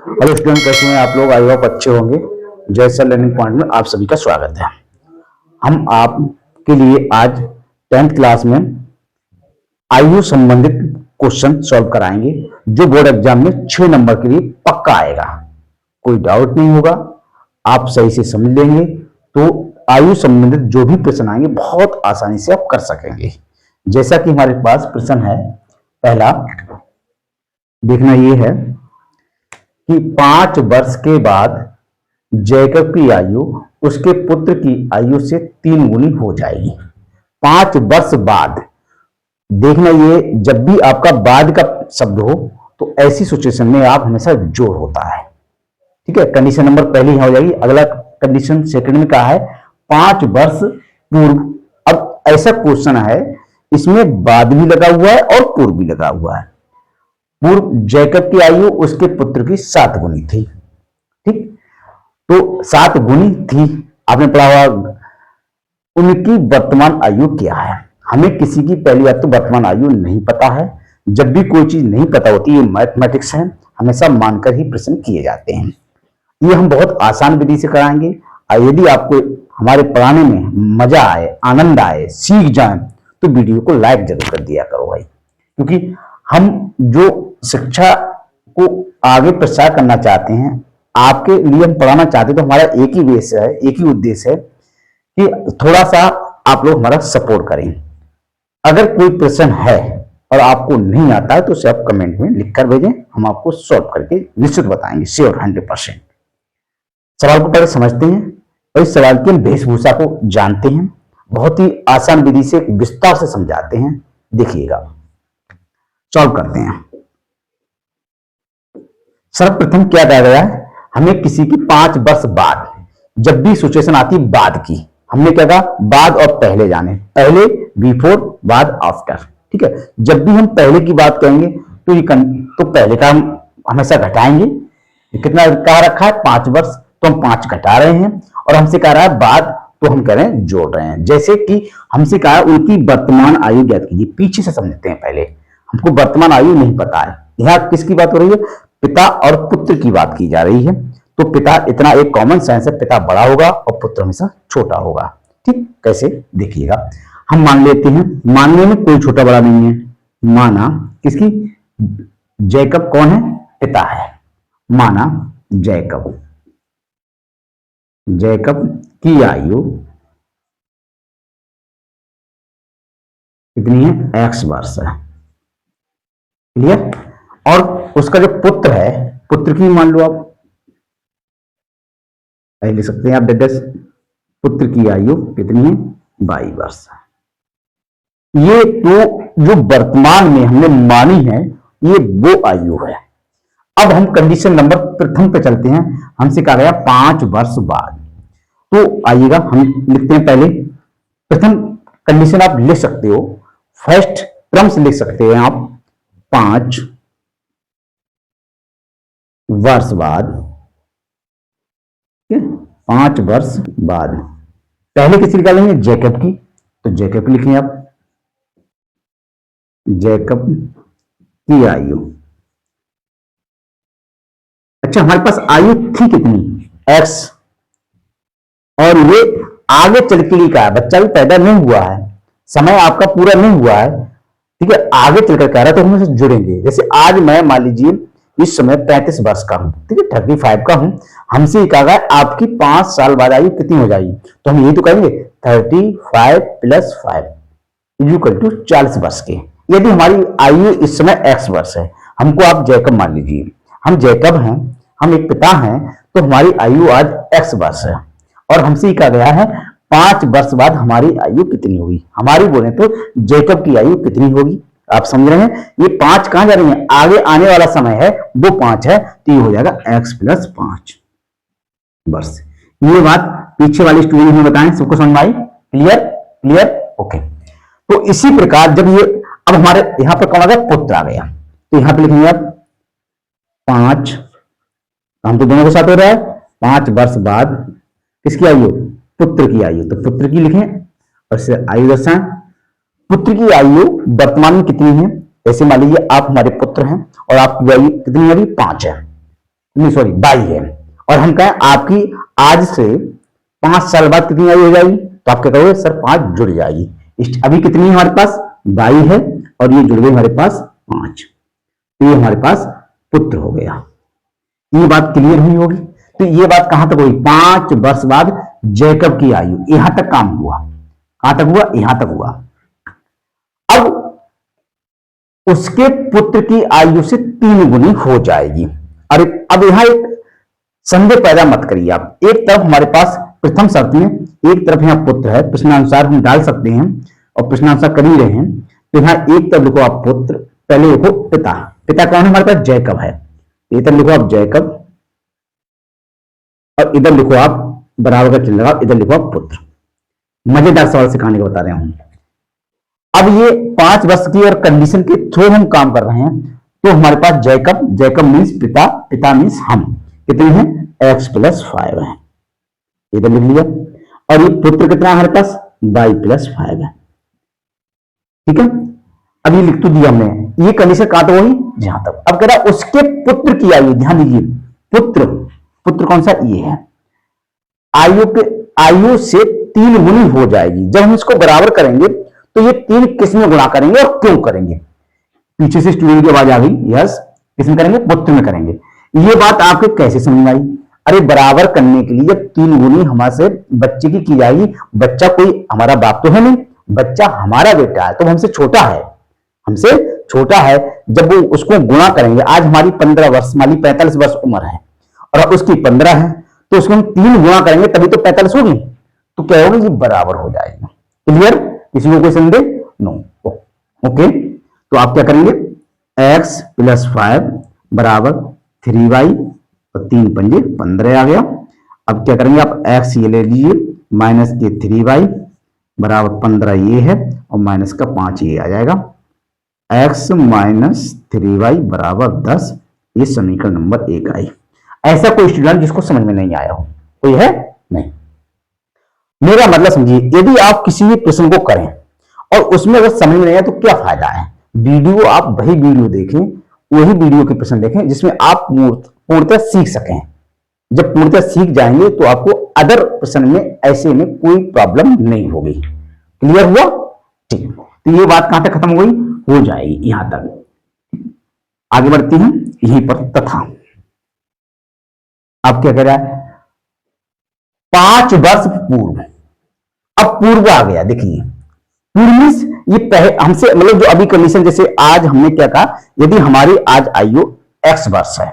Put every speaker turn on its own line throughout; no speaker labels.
Hello student, कैसे हैं आप लोग? आई होप अच्छे होंगे। जय सर लर्निंग पॉइंट में आप सभी का स्वागत है। हम आपके लिए आज 10th क्लास में आयु संबंधित क्वेश्चन सॉल्व कराएंगे, जो बोर्ड एग्जाम में 6 नंबर के लिए पक्का आएगा। कोई डाउट नहीं होगा, आप सही से समझ लेंगे तो आयु संबंधित जो भी प्रश्न आएंगे बहुत आसानी से आप कर सकेंगे। जैसा कि हमारे पास प्रश्न है, पहला देखना ये है कि 5 वर्ष के बाद जैकब की आयु उसके पुत्र की आयु से 3 गुनी हो जाएगी। 5 वर्ष बाद, देखना ये जब भी आपका बाद का शब्द हो तो ऐसी सिचुएशन में आप हमेशा जोड़ होता है। ठीक है, कंडीशन नंबर पहली यहां हो जाएगी। अगला कंडीशन सेकंड में कहा है 5 वर्ष पूर्व। अब ऐसा क्वेश्चन है, इसमें बाद भी लगा हुआ है और पूर्व भी लगा हुआ है। पूर्व जैकब की आयु उसके पुत्र की 7 गुनी थी। ठीक, तो 7 गुनी थी, आपने पढ़ा हुआ। उनकी वर्तमान आयु क्या है? हमें किसी की पहली बात तो वर्तमान आयु नहीं पता है। जब भी कोई चीज नहीं पता होती, ये मैथमेटिक्स है, हमेशा मानकर ही प्रश्न किए जाते हैं। ये हम बहुत आसान विधि से कराएंगे। यदि आपको हमारे पढ़ाने में मजा आए, आनंद आए, सीख जाए, तो वीडियो को लाइक जरूर कर दिया करो भाई, क्योंकि हम जो शिक्षा को आगे प्रसार करना चाहते हैं, आपके लिए हम पढ़ाना चाहते हैं, तो हमारा एक ही उद्देश्य है, एक ही उद्देश्य है कि थोड़ा सा आप लोग हमारा सपोर्ट करें। अगर कोई प्रश्न है और आपको नहीं आता है तो उसे आप कमेंट में लिख कर भेजें, हम आपको सॉल्व करके निश्चित बताएंगे, श्योर 100%। सवाल को पहले समझते हैं और इस सवाल की वेशभूषा को जानते हैं। बहुत ही आसान विधि से विस्तार से समझाते हैं, देखिएगा। सॉल्व करते हैं। सर्वप्रथम क्या कहा गया है, हमें किसी की 5 वर्ष बाद, जब भी सिचुएशन आती बाद की, हमने क्या कहा, बाद और पहले जाने, पहले बिफोर, बाद आफ्टर। ठीक है, जब भी हम पहले की बात कहेंगे तो तो पहले का हम हमेशा घटाएंगे। कितना कहा रखा है, 5 वर्ष, तो हम 5 घटा रहे हैं। और हमसे कह रहा है बाद, तो हम कह रहे हैं जोड़ रहे हैं। जैसे कि हमसे कहा उनकी वर्तमान आयु ज्ञात कीजिए। पीछे से समझते हैं पहले, हमको वर्तमान आयु नहीं पता है। यहां किसकी बात हो रही है? पिता और पुत्र की बात की जा रही है। तो पिता, इतना एक कॉमन सेंस है, पिता बड़ा होगा और पुत्र हमेशा छोटा होगा। ठीक, कैसे देखिएगा। हम मान लेते हैं, मानने में कोई छोटा बड़ा नहीं है। माना किसकी, जैकब कौन है? पिता है। माना जैकब की आयु कितनी है? x वर्ष है। क्लियर? और उसका जो पुत्र है, पुत्र की मान लो आप, लिख सकते हैं आप डेडेस, पुत्र की आयु कितनी है? 22 वर्ष है। ये तो जो वर्तमान में हमने मानी है, ये वो आयु है। अब हम कंडीशन नंबर प्रथम पे चलते हैं। हमसे कहा गया 5 वर्ष बाद, तो आइएगा हम लिखते हैं। पहले प्रथम कंडीशन आप लिख सकते हो, फर्स्ट टर्म्स लिख सकते हैं आप। 5 वर्ष बाद, 5 वर्ष बाद, पहले किसी निकालेंगे? जैकब की, तो जैकब की लिखेंगे आप, जैकब की आयु। अच्छा, हमारे पास आयु थी कितनी? x, और ये आगे चल के लिए कहा है, बच्चा भी पैदा नहीं हुआ है, समय आपका पूरा नहीं हुआ है। ठीक है, आगे चलकर कह रहा है, तो हम इसे जुड़ेंगे। जैसे आज मैं मान लीजिए इस समय 35 वर्ष का हूं, ठीक है, 35 का हूं। हमसे कहा गया आपकी 5 साल बाद आयु कितनी हो जाएगी, तो हम यही तो कहेंगे 35 + 5 = 40 वर्ष के। यदि हमारी आयु इस समय x वर्ष है, हमको आप जैकब मान लीजिए, हम जैकब हैं, हम एक पिता हैं, तो हमारी आयु आज x वर्ष है। और हमसे कहा गया है 5 वर्ष बाद हमारी आयु कितनी होगी। हमारी बोले तो जैकब की आयु कितनी होगी, आप समझ रहे हैं। ये 5 कहां जा रही है? आगे आने वाला समय है, वो 5 है, तो ये हो जाएगा x + 5 वर्ष। ये बात पीछे वाली स्टोरी में बताएं, सबको समझ में आई? क्लियर? Clear, okay. तो इसी प्रकार जब ये, अब हमारे यहां पर कौन आ गया? पुत्र आ गया, तो यहां पर लिखेंगे आप 5, हम तो दोनों के साथ हो रहा है, 5 वर्ष बाद किसकी आयु? पुत्र की आयु, तो पुत्र की लिखें और इससे आयु दर्शाएं। पुत्र की आयु वर्तमान में कितनी है? ऐसे मान लीजिए आप हमारे पुत्र हैं और आपकी आयु कितनी है? 5 है। नहीं सॉरी 22 है, और हम कहें आपकी आज से 5 साल बाद कितनी आयु हो जाएगी, तो आप क्या कहोगे सर 5 जुड़ जाएगी। अभी कितनी है हमारे पास 22 है, और ये जुड़ गई हमारे पास 5, तो ये हमारे पास पुत्र हो गया। ये बात क्लियर हुई होगी। तो ये बात कहां तक हुई, 5 वर्ष बाद जैकब की आयु, यहां तक काम हुआ। कहां तक हुआ, यहां तक हुआ। अब उसके पुत्र की आयु से 3 गुनी हो जाएगी। और अब यहां एक संदेह पैदा मत करिए आप। एक तरफ हमारे पास प्रथम शर्त में एक तरफ यहां पुत्र है, प्रश्नानुसार हम डाल सकते हैं और प्रश्नानुसार कर ही रहे हैं। तो यहां एक तरफ लिखो आप पुत्र, पहले लिखो पिता। पिता कौन है हमारे पास, जैकब है। इधर लिखो आप जैकब, और इधर लिखो आप बराबर का चिन्ह लगाओ, इधर लिखो आप पुत्र। मजेदार सवाल सिखाने को बता रहे हैं हम। अब ये 5 वर्ष की और कंडीशन के थ्रू हम काम कर रहे हैं। तो हमारे पास जैकब, जैकब मीन्स पिता, पिता मीन्स हम, कितने हैं x + 5 है, इधर लिख लिया। और ये पुत्र कितना है हमारे पास, y + 5 है। ठीक है, अब ये लिख तो दिया हमने, ये कंडीशन कहां तक हुई, जहां तक। अब कह रहा उसके पुत्र की आयु, ध्यान दीजिए पुत्र, पुत्र कौन सा, ये है। आयु से 3 गुनी हो जाएगी। जब हम इसको बराबर करेंगे तो ये 3 किस में गुणा करेंगे और क्यों करेंगे। पीछे से स्टूडेंट की आवाज आ गई, यस, किस में करेंगे, पुत्र में करेंगे। ये बात आपके कैसे समझ में आई, अरे बराबर करने के लिए जब 3 गुनी हमारे बच्चे की जाएगी, बच्चा कोई हमारा बाप तो है नहीं, बच्चा हमारा बेटा है, तो हमसे छोटा है, हमसे छोटा है। जब वो उसको गुणा करेंगे, आज हमारी 15 वर्ष, हमारी 45 वर्ष उम्र है और उसकी 15 है, तो उसको हम 3 गुणा करेंगे तभी तो 45 होगी। तो क्या होगा, ये बराबर हो जाएगा। क्लियर, किसी को कोई संदेह, नो, ओके। तो आप क्या करेंगे, x + 5 बराबर 3y, और 3 पंजे 15 आ गया। अब क्या करेंगे आप, x ये ले लीजिए, माइनस के 3y बराबर 15 ये है, और माइनस का 5 ये आ जाएगा। x - 3y बराबर 10, ये समीकरण नंबर 1 आई। ऐसा कोई स्टूडेंट जिसको समझ में नहीं आया हो, कोई है, नहीं। मेरा मतलब समझिए, यदि आप किसी भी प्रश्न को करें और उसमें अगर समझ में नहीं आया तो क्या फायदा है, वीडियो आप वही वीडियो देखें, वही वीडियो के प्रश्न देखें जिसमें आप पूर्णतः सीख सकें। जब पूर्णतः सीख जाएंगे तो आपको अदर प्रश्न में ऐसे में कोई प्रॉब्लम नहीं होगी। क्लियर हुआ, ठीक। तो ये बात कहां तक खत्म हो गई, हो जाएगी यहां तक। आगे बढ़ते हैं, यहीं पर तथा अब क्या कह रहा है, 5 वर्ष पूर्व। अब पूर्व आ गया, देखिए पूर्व मींस ये पहले हमसे, मतलब जो अभी कंडीशन, जैसे आज हमने क्या कहा, यदि हमारी आज आयु x वर्ष है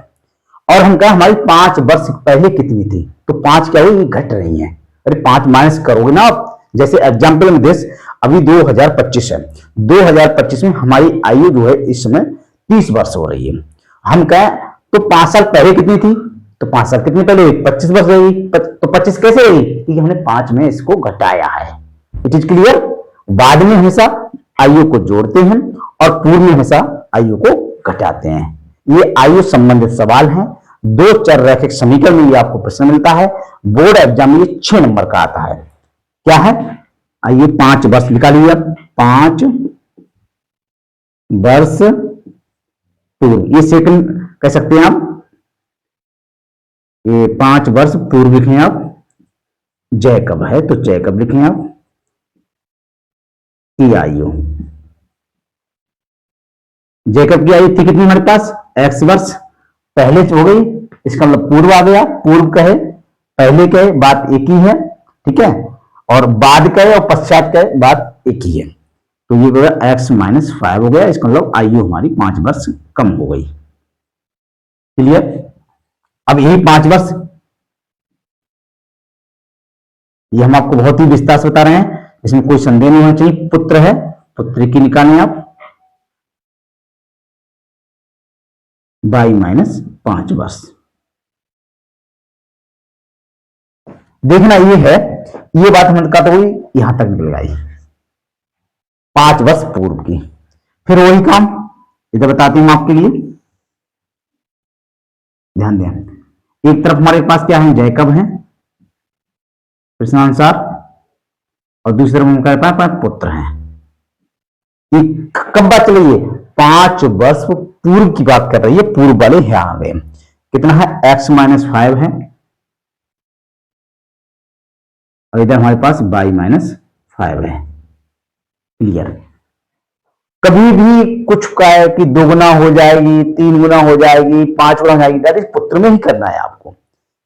और हम कहा हमारी 5 वर्ष पहले कितनी थी, तो 5 क्या हुई, घट रही है। अरे 5 माइनस करोगे ना आप, जैसे एग्जाम्पल में देश अभी 2025 है, 2025 में हमारी आयु जो है इस समय 30 वर्ष हो रही है। हम कहें तो 5 साल पहले कितनी थी, तो 5 साल कितनी पहले 25 वर्ष रहेगी। तो 25 कैसे रहेगी, क्योंकि हमने 5 में इसको घटाया है। It is clear. बाद में हमेशा आयु को जोड़ते हैं और पूर्व में हमेशा आयु को घटाते हैं। ये आयु संबंधित सवाल है। 2 चर रैखिक समीकरण में ये आपको प्रश्न मिलता है। बोर्ड एग्जाम में ये 6 नंबर का आता है। क्या है, आइए 5 वर्ष निकालिए, 5 वर्ष पूर्व, ये सेकंड कह सकते हैं आप, ये 5 वर्ष पूर्व लिखें आप। जैकब है तो जैकब लिखें आप की आयु। जैकब की आयु थी कितनी हमारे पास, x वर्ष पहले हो गई, इसका मतलब पूर्व आ गया। पूर्व कहे, पहले कहे, बात एक ही है, ठीक है। और बाद कहे और पश्चात कहे, बात एक ही है। तो ये हो गया x - 5 हो गया, इसका मतलब आयु हमारी 5 वर्ष कम हो गई। क्लियर। अब यही 5 वर्ष, ये हम आपको बहुत ही विस्तार से बता रहे हैं, इसमें कोई संदेह नहीं होना चाहिए। पुत्र है, पुत्र की निकालें आप, y - 5 वर्ष। देखना ये है, ये बात हमने कहा तो हुई, यहां तक निकल आई 5 वर्ष पूर्व की। फिर वही काम इधर बताती हूं आपके लिए, ध्यान दें। एक तरफ हमारे पास क्या है, जैकब है प्रश्नानुसार, और दूसरी तरफ हमारे पास पुत्र है। कब बात चलिए, 5 वर्ष पूर्व की बात कर रही है, पूर्व वाले यहां आ गए। कितना है, x माइनस 5 है, और इधर हमारे पास y माइनस 5 है। क्लियर। कभी भी कुछ का है कि 2 गुना हो जाएगी, 3 गुना हो जाएगी, 5 गुना हो जाएगी, दैट इज पुत्र में ही करना है आपको।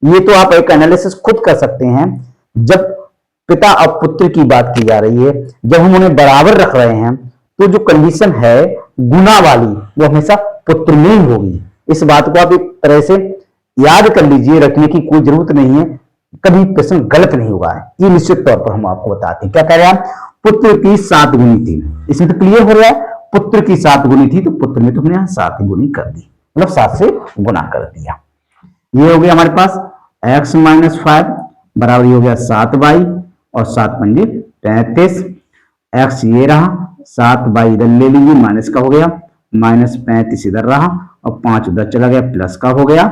ये तो आप एक एनालिसिस खुद कर सकते हैं। जब पिता और पुत्र की बात की जा रही है, जब हम उन्हें बराबर रख रहे हैं, तो जो कंडीशन है गुना वाली वो हमेशा पुत्र में ही होगी। इस बात को आप एक तरह से याद कर लीजिए, रखने की कोई जरूरत नहीं है, कभी प्रश्न गलत नहीं हुआ है, ये निश्चित तौर पर हम आपको बताते हैं। क्या कह रहे हैं, पुत्र की 7 गुनी थी, इसमें तो क्लियर हो रहा है, पुत्र की 7 गुनी थी, तो पुत्र में तो हमने यहां 7 गुनी कर दी, मतलब 7 से गुना कर दिया। ये हो गया हमारे पास x माइनस 5 बराबर हो गया 7y, और 7 पंजे 35, x ये रहा, 7y इधर ले लीजिए, माइनस का हो गया, माइनस 35 इधर रहा, और 5 उधर चला गया, प्लस का हो गया,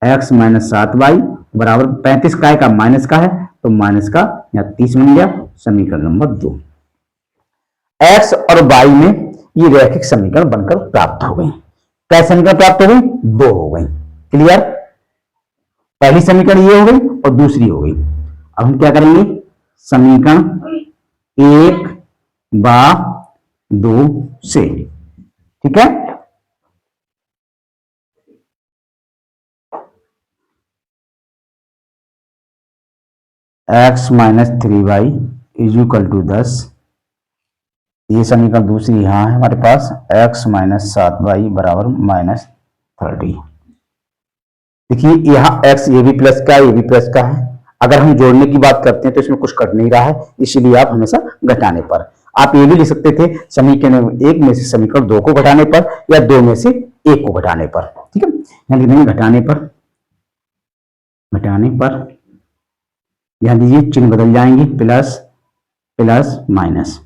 x माइनस 7y बराबर 35 का माइनस का है, तो माइनस का यहाँ 30 बन गया। समीकरण नंबर 2, x और y में ये रैखिक समीकरण बनकर प्राप्त हो गई। क्या समीकरण प्राप्त हो गई, 2 हो गई। क्लियर। पहली समीकरण ये हो गई और दूसरी हो गई। अब हम क्या करेंगे, समीकरण 1 बा 2 से, ठीक है, x minus 3y is equal to 10, ये समीकरण दूसरी यहां है हमारे पास, x माइनस 7y बराबर माइनस 30। देखिए यहाँ x ये भी प्लस का है, ये भी प्लस का है। अगर हम जोड़ने की बात करते हैं तो इसमें कुछ कट नहीं रहा है, इसीलिए आप हमेशा घटाने पर, आप ये भी लिख सकते थे समीकरण 1 में से समीकरण 2 को घटाने पर, या 2 में से 1 को घटाने पर। ठीक है, यहाँ लिख देंगे घटाने पर, घटाने पर ध्यान दीजिए चिन्ह बदल जाएंगे, प्लस प्लस माइनस,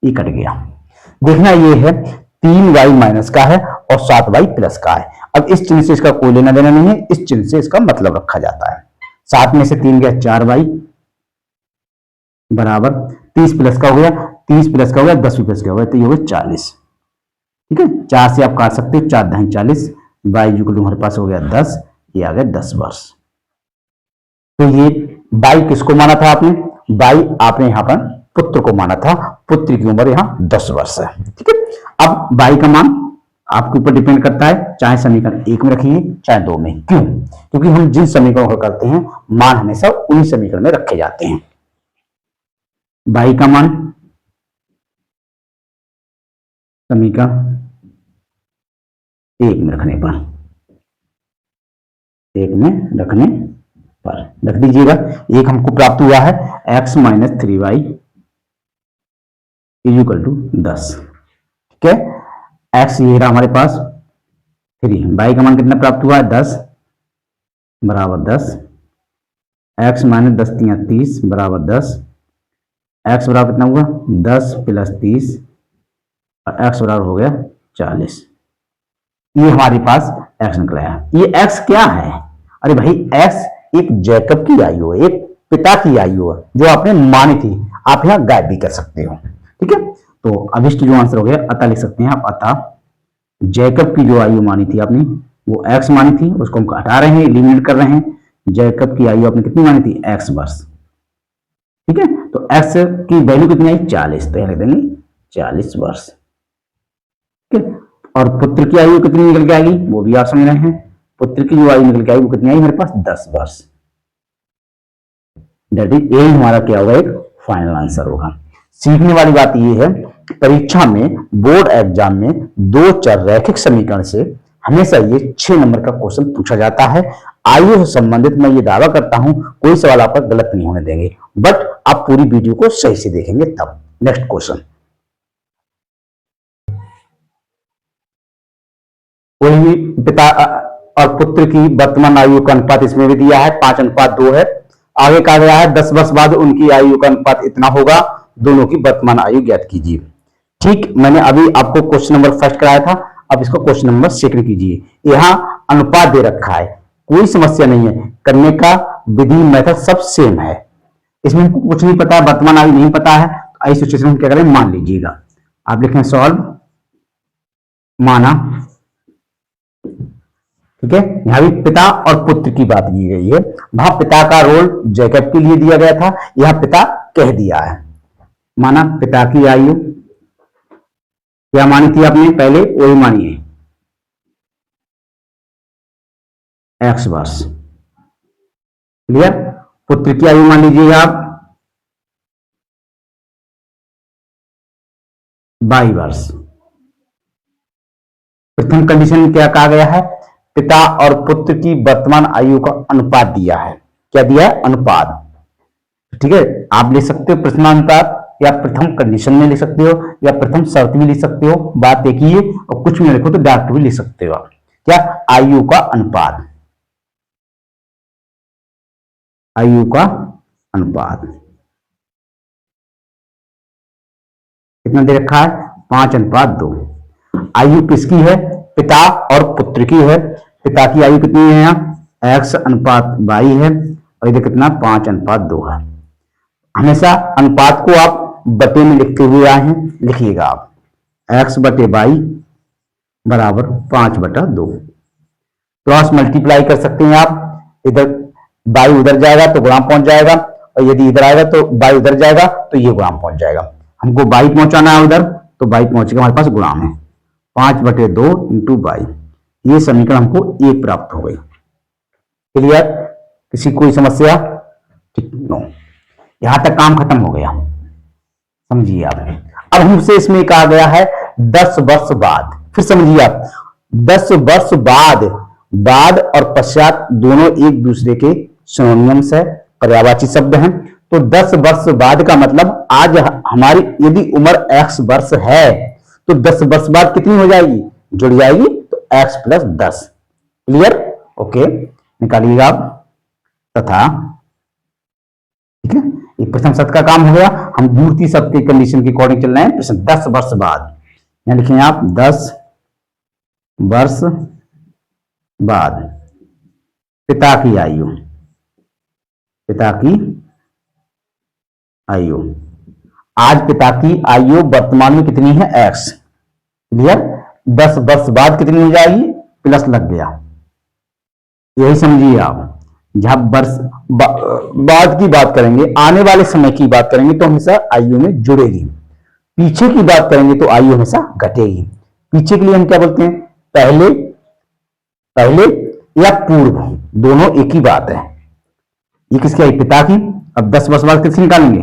ये कट गया। देखना ये है 3y माइनस का है और 7y प्लस का है। अब इस चिन्ह से इसका कोई लेना देना नहीं है, इस चिन्ह से इसका मतलब रखा जाता है। 7 में से 3 गया 4y बराबर 30 प्लस का हो गया, 30 प्लस का हो गया, 10 प्लस का हो गया, तो ये हो गया 40। ठीक है, 4 से आप काट सकते हो, 4 दही 40, y जो हमारे पास हो गया 10, ये आ गया 10 वर्ष। तो ये y किसको माना था आपने, y आपने यहां पर पुत्र को माना था, पुत्र की उम्र यहां 10 वर्ष है। ठीक है, अब y का मान आपके ऊपर डिपेंड करता है, चाहे समीकरण 1 में रखिए चाहे 2 में। क्यों, क्योंकि हम जिन समीकरणों को करते हैं मान हमेशा उन्हीं समीकरण में रखे जाते हैं। y का मान समीकरण 1 में रखने पर, 1 में रखने पर रख दीजिएगा। एक हमको प्राप्त हुआ है x minus 3y is equal to 10। ठीक है, x ये रहा हमारे पास 3, y का मान कितना प्राप्त हुआ है 10 बराबर 10, x माइनस 10 3 30 बराबर 10, x बराबर कितना हुआ 10 प्लस 30, और x बराबर हो गया 40। ये हमारे पास x निकला है। ये x क्या है, अरे भाई x एक जैकब की आयु है, एक पिता की आयु है जो आपने मानी थी, आप यहां गायब भी कर सकते हो। ठीक है, तो अभिष्ट जो आंसर हो गया अतः लिख सकते हैं आप, अतः जैकब की जो आयु मानी थी आपने, वो x मानी थी, उसको हम हटा रहे हैं, एलिमिनेट कर रहे हैं। जैकब की आयु आपने कितनी मानी थी, x वर्ष। ठीक है, तो x की वैल्यू कितनी आई 40, तो यहां लिख देंगे 40 वर्ष। ठीक है, और पुत्र की आयु कितनी निकल के आएगी वो भी आप समझ रहे हैं, पुत्र की जो आयु निकल के आई वो कितनी आई हमारे पास 10 वर्ष। दैट इज यही हमारा क्या होगा, एक फाइनल आंसर होगा। सीखने वाली बात ये है, परीक्षा में बोर्ड एग्जाम में 2 चर रैखिक समीकरण से हमेशा ये 6 नंबर का क्वेश्चन पूछा जाता है। आयु से संबंधित मैं ये दावा करता हूं कोई सवाल आपका गलत नहीं होने देंगे, बट आप पूरी वीडियो को सही से देखेंगे तब। नेक्स्ट क्वेश्चन, कोई भी पिता और पुत्र की वर्तमान आयु का अनुपात इसमें भी दिया है, 5:2 है। आगे कहा गया है 10 वर्ष बाद उनकी आयु का अनुपात इतना होगा, दोनों की वर्तमान आयु ज्ञात कीजिए। ठीक, मैंने अभी आपको क्वेश्चन नंबर फर्स्ट कराया था, अब इसको क्वेश्चन नंबर सेकंड कीजिए। यहां अनुपात दे रखा है, कोई समस्या नहीं है, करने का विधि मेथड सब सेम है, इसमें हमको कुछ नहीं पता है, वर्तमान आयु नहीं पता है, तो इस सिचुएशन में क्या करें, मान लीजिएगा। आप लिखें सॉल्व, माना ठीक है, यहां भी पिता और पुत्र की बात की गई है। वहां पिता का रोल जैकब के लिए दिया गया था, यहां पिता कह दिया है। माना पिता की आयु क्या मानी थी आपने पहले, वही मानिए, एक्स वर्ष। क्लियर। पुत्र की आयु मान लीजिए आप 22 वर्ष। प्रथम कंडीशन में क्या कहा गया है, पिता और पुत्र की वर्तमान आयु का अनुपात दिया है। क्या दिया है, अनुपात। ठीक है, आप लिख सकते हो प्रथमानुपात, या प्रथम कंडीशन में लिख सकते हो, या प्रथम शर्त भी लिख सकते हो, बात एक ही है। और कुछ में लिखो तो डायरेक्ट भी लिख सकते हो आप। क्या, आयु का अनुपात, आयु का अनुपात कितना दे रखा है, 5:2। आयु किसकी है, पिता और पुत्र की है। पिता की आयु कितनी है, यहाँ x/y है, और इधर कितना 5:2 है। हमेशा अनुपात को आप बटे में लिखते हुए आए हैं, लिखिएगा आप x/y बराबर 5/2। क्रॉस मल्टीप्लाई कर सकते हैं आप, इधर y उधर जाएगा तो गुणाम पहुंच जाएगा, और यदि इधर आएगा तो y उधर जाएगा तो ये गुणाम पहुंच जाएगा। हमको y पहुंचाना है उधर, तो y पहुंचेगा, हमारे पास गुणाम है 5/2 इंटू y। ये समीकरण हमको 1 प्राप्त हो गई। क्लियर, किसी कोई समस्या, ठीक, नो। यहां तक काम खत्म हो गया, समझिए आप। अब हमसे इसमें कहा गया है 10 वर्ष बाद। फिर समझिए आप, 10 वर्ष बाद, बाद और पश्चात दोनों एक दूसरे के सिनोनिम्स है, पर्यायवाची शब्द हैं। तो 10 वर्ष बाद का मतलब आज हमारी यदि उम्र x वर्ष है तो 10 वर्ष बाद कितनी हो जाएगी, जुड़ जाएगी, तो x + 10। क्लियर, ओके, निकालिएगा आप। तथा, ठीक है, ये प्रथम शर्त का काम हो गया। हम द्वितीय शर्त की कंडीशन के अकॉर्डिंग चल रहे हैं। प्रश्न 10 वर्ष बाद, यहां लिखेंगे आप 10 वर्ष बाद पिता की आयु, पिता की आयु, आज पिता की आयु वर्तमान में कितनी है, x। क्लियर, 10 वर्ष बाद कितनी हो जाएगी, प्लस लग गया, यही समझिए आप। जहां वर्ष बाद की बात करेंगे, आने वाले समय की बात करेंगे तो हमेशा आयु में जुड़ेगी। पीछे की बात करेंगे तो आयु हमेशा घटेगी। पीछे के लिए हम क्या बोलते हैं, पहले, पहले या पूर्व, दोनों एक ही बात है। ये किसकी आई, पिता की। अब 10 वर्ष बाद किसकी निकालेंगे,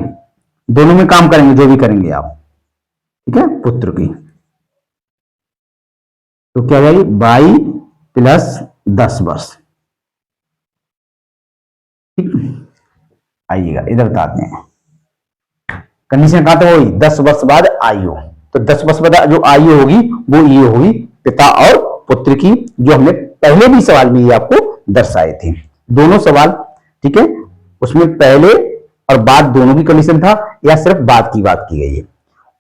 दोनों में काम करेंगे, जो भी करेंगे आप, ठीक है, पुत्र की। तो क्या हो जाएगी, 22 + 10 वर्ष। ठीक, आइएगा इधर बताते हैं। कंडीशन कहां तक होगी, 10 वर्ष बाद आयु। तो 10 वर्ष बाद जो आयु होगी वो ये होगी पिता और पुत्र की, जो हमने पहले भी सवाल में ये आपको दर्शाए थे, दोनों सवाल। ठीक है, उसमें पहले और बाद दोनों की कंडीशन था, या सिर्फ बाद की बात की गई है।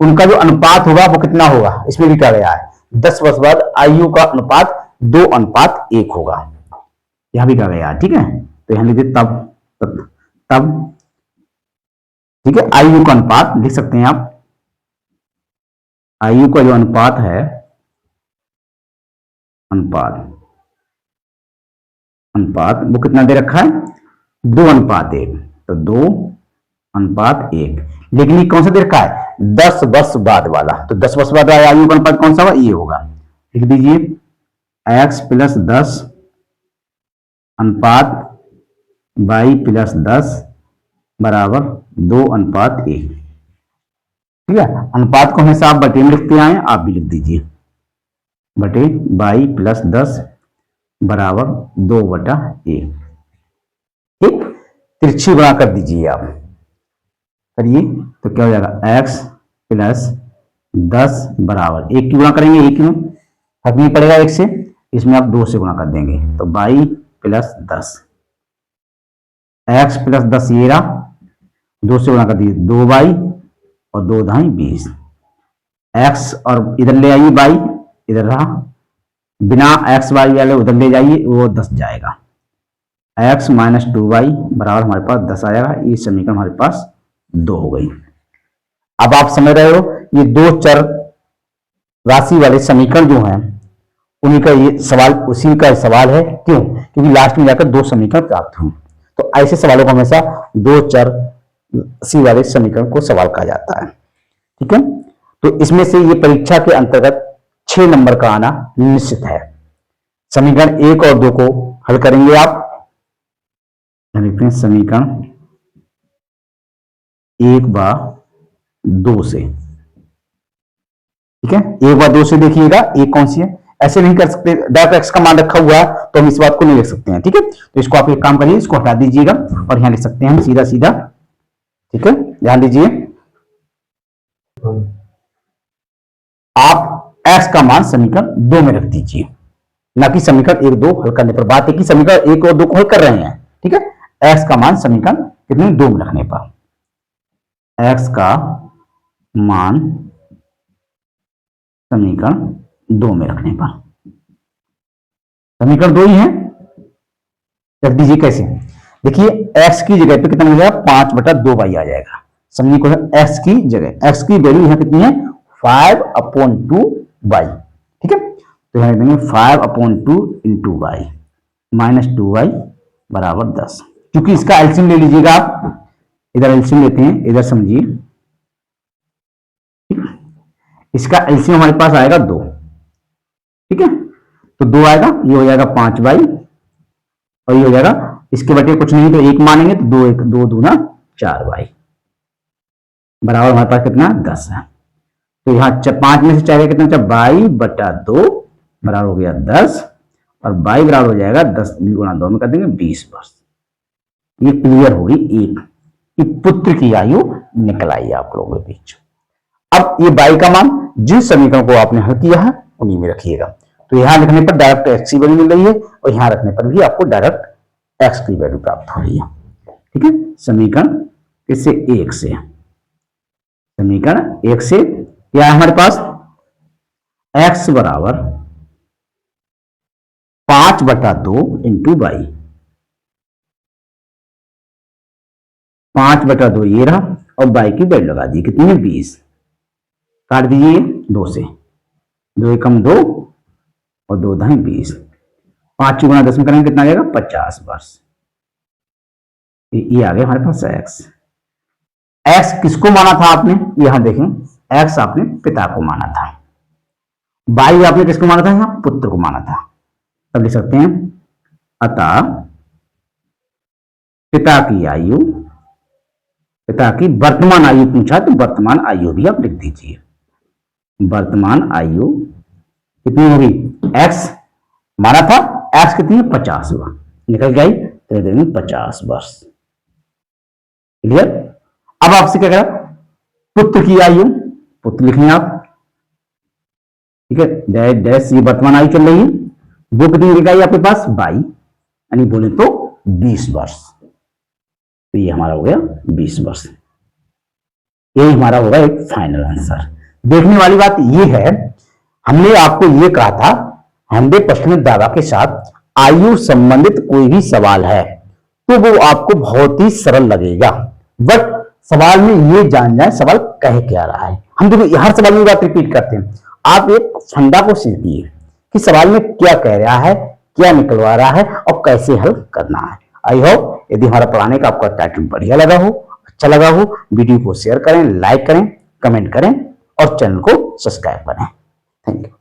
उनका जो अनुपात होगा वो कितना होगा, इसमें भी कहा गया है 10 वर्ष बाद आयु का अनुपात 2:1 होगा, यहां भी कहा गया है। ठीक है, तो यहां लिखिए तब, ठीक है, आयु का अनुपात लिख सकते हैं आप। आयु का जो अनुपात है, अनुपात वो कितना दे रखा है, 2:1। तो 2:1, लेकिन ये कौन सा दे रखा है, 10 वर्ष बाद वाला। तो 10 वर्ष बाद वाला आयु का अनुपात कौन सा होगा, ये होगा। लिख दीजिए x + 10 अनुपात y + 10 बराबर 2:1। ठीक है, अनुपात को हमेशा आप बटे में लिखते आए, आप भी लिख दीजिए, बटे y + 10 बराबर 2/1। ठीक, तिरछी गुणा कर दीजिए आप, करिए तो क्या हो जाएगा, x + 10 बराबर 1 की गुणा करेंगे, 1 में फर्क नहीं पड़ेगा 1 से, इसमें आप 2 से गुणा कर देंगे, तो y + 10, x + 10 ये रहा, 2 से गुणा कर दीजिए, 2y और 2 × 20, x और इधर ले आइए y, इधर रहा, बिना x y वाले उधर ले जाइए, वो 10 जाएगा, x - 2y बराबर हमारे पास 10 आएगा। ये समीकरण हमारे पास 2 हो गई। अब आप समझ रहे हो, ये 2 चर राशि वाले समीकरण जो हैं उन्हीं का ये सवाल, उसी का सवाल है। क्यों? क्योंकि लास्ट में जाकर दो समीकरण प्राप्त हुए। तो ऐसे सवालों को हमेशा दो चर सी वाले समीकरण को सवाल कहा जाता है। ठीक है, तो इसमें से ये परीक्षा के अंतर्गत 6 नंबर का आना निश्चित है। समीकरण 1 और 2 को हल करेंगे आप। समीकरण 1 व 2 से, ठीक है, 1 व 2 से देखिएगा एक कौन सी है। ऐसे नहीं कर सकते, डायरेक्ट एक्स का मान रखा हुआ है तो हम इस बात को नहीं लिख सकते हैं। ठीक है, तो इसको आप एक काम करिए, इसको हटा दीजिएगा और यहां लिख सकते हैं हम सीधा सीधा। ठीक है, ध्यान दीजिए, आप एक्स का मान समीकरण 2 में रख दीजिए, ना कि समीकरण 1 2 हल करने पर। बात है कि समीकरण 1 और 2 को हल कर रहे हैं। ठीक है, एक्स का मान समीकरण कितने 2 में रखने पर, एक्स का मान समीकरण 2 में रखने पर, समीकरण 2 ही है, रख दीजिए। कैसे? देखिए, x की जगह पे कितना हो जाएगा 5/2y आ जाएगा। समझिए क्वेश्चन, x की जगह, x की वैल्यू यहां कितनी है 5/2y। ठीक है, तो यहां देंगे 5/2 इंटू y माइनस 2y बराबर 10। क्योंकि इसका एलसीएम ले लीजिएगा आप, इधर एलसीएम लेते हैं, इधर समझिए, इसका एलसीएम हमारे पास आएगा 2। ठीक है, तो 2 आएगा, ये हो जाएगा 5y और ये हो जाएगा, इसके बटे कुछ नहीं तो 1 मानेंगे तो 2 1 2 दूना 4y बराबर हमारे पास कितना 10 है। तो यहाँ 5 में से 4 कितना, 22/2 बराबर हो गया 10 और y बराबर हो जाएगा 10 गुणा 2 में कर देंगे 20 वर्ष। ये क्लियर होगी एक कि पुत्र की आयु निकल आई आप लोगों के बीच। अब ये y का मान जिस समीकरण को आपने हल किया है उन्हीं में रखिएगा। तो यहां लिखने पर डायरेक्ट x की वैल्यू मिल रही है और यहां रखने पर भी आपको डायरेक्ट x की वैल्यू प्राप्त हो रही है। ठीक है, समीकरण किससे 1 से, समीकरण 1 से क्या है हमारे पास, x बराबर 5/2 इंटू y, 5/2 ये रहा और y की वैल्यू लगा दी कितनी है 20, काट दीजिए 2 से, 2 एकम 2 और 2 दाएं 20, 5 गुना 10 में करेंगे कितना आ जाएगा 50 वर्ष। ये आ गया हमारे पास x किसको माना था आपने, यहां देखें, x आपने पिता को माना था, y आपने किसको माना था, यहां पुत्र को माना था। तब लिख सकते हैं अतः पिता की आयु, पिता की वर्तमान आयु पूछा तो वर्तमान आयु भी आप लिख दीजिए। वर्तमान आयु कितनी होगी, x माना था, x कितनी है 50 निकल गई तो देंगे 50 वर्ष। क्लियर? अब आपसे क्या करा, पुत्र की आयु, पुत्र लिखेंगे आप। ठीक है, डैश डैश, ये वर्तमान आयु चल रही है, वो कितनी निकल आई आपके पास 22, यानी बोले तो 20 वर्ष। तो ये हमारा हो गया 20 वर्ष। यही हमारा होगा एक फाइनल आंसर। देखने वाली बात ये है, हमने आपको ये कहा था 100% दावा के साथ आयु संबंधित कोई भी सवाल है तो वो आपको बहुत ही सरल लगेगा, बट सवाल में ये जान जाए सवाल कह क्या रहा है। हम देखो हर सवाल में बात रिपीट करते हैं, आप एक फंडा को सीखिए कि सवाल में क्या कह रहा है, क्या निकलवा रहा है और कैसे हल करना है। आई होप यदि हमारा पढ़ाने का आपका टाइटल बढ़िया लगा हो, अच्छा लगा हो, वीडियो को शेयर करें, लाइक करें, कमेंट करें और चैनल को सब्सक्राइब करें। Thank you.